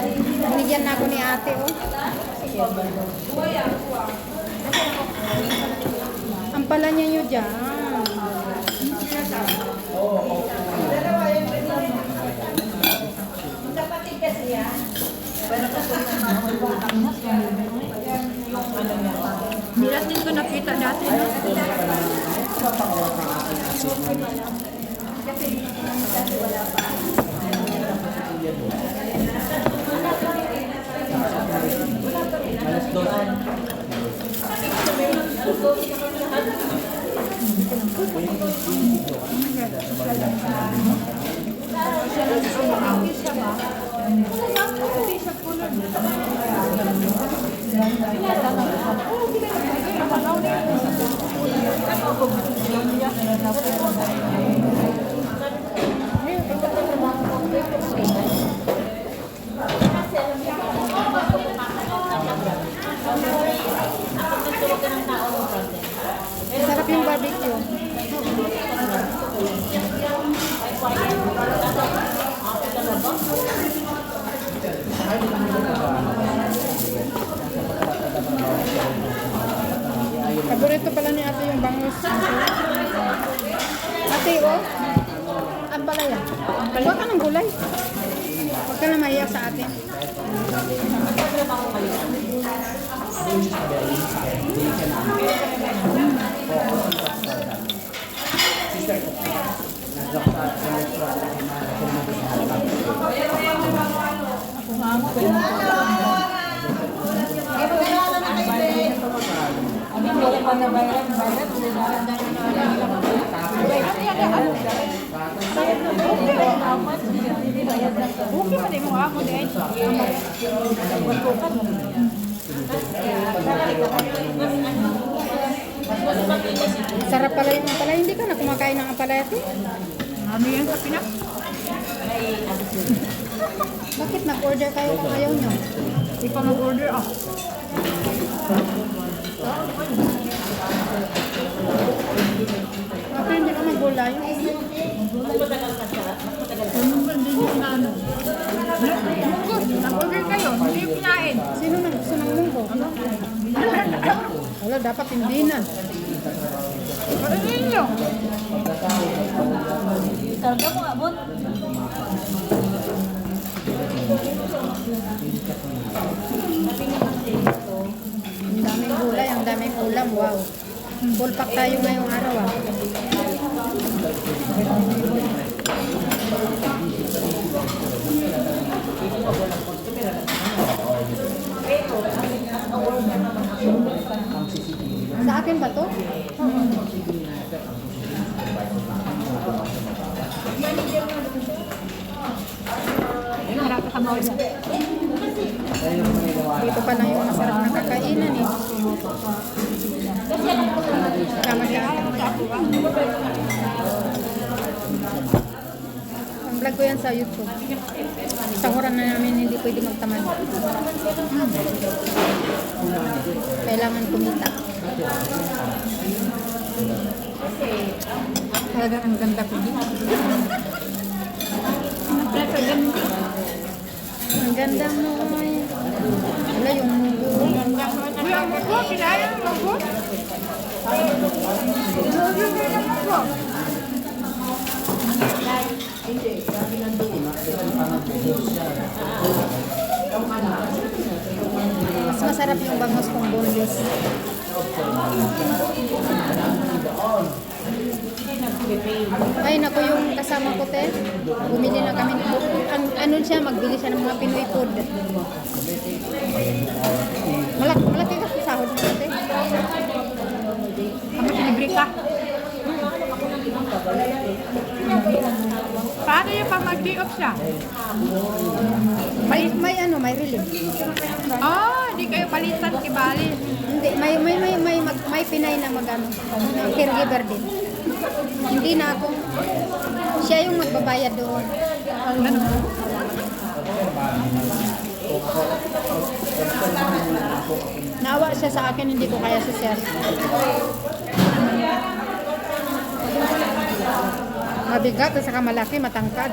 Binigyan na ako ni ate, oh. Ang pala niya yun dyan. Bilas din ko nakita dati, no? Sarap yung barbecue. Paborito pala ni ate yung bangus. Ate, oh. Ang palaya. Huwag ka ng gulay. Huwag ka na maiyak sa atin. Sarap pala yung ampalaya. Hindi ka na kumakain ng ampalaya, ito? Ano yan sa Pinak? Bakit nag-order kayo kung ayaw nyo? Hindi pa mag-order ako. Bakit hindi ka mag-gulay? Hindi nyo na ano. Nag-order kayo, hindi yung kinain. Sino na gusto ng munggo? Wala, dapat hindi na. Ano ninyo? Karga mo nga, Bon. Ang daming gulay, ang daming ulam. Wow. Full pack tayo ngayong araw, ah. Sa akin ba to? Harap ka mo dyan. Dito pa lang yung masarap na kakainan, eh. Tama siya. Ang vlog ko yan sa YouTube. Sahuran na namin, hindi pwede magtamad. Kailangan kumita. Talagang ang ganda ko din. Ang ganda mo. Wala yung mugo. Uy, ang mugo, kinaya ang mugo. Mas masarap yung bangus kong boneless. Ay, naku, yung kasama ko, te. Bumili na kami. Ano siya, magbili siya ng mga Pinoy food. Malaki kasi sahod mo, te. Ang libre ka. Paano yung pag mag-day off siya? May relief. Oh, hindi kayo palitan kibali. Hindi, may Pinay na magano. Caregiver din. Hindi na ako. Siya yung magbabayad doon. Ano? Naawa siya sa akin, hindi ko kaya si Sir. Mabigat at saka malaki, matangkad.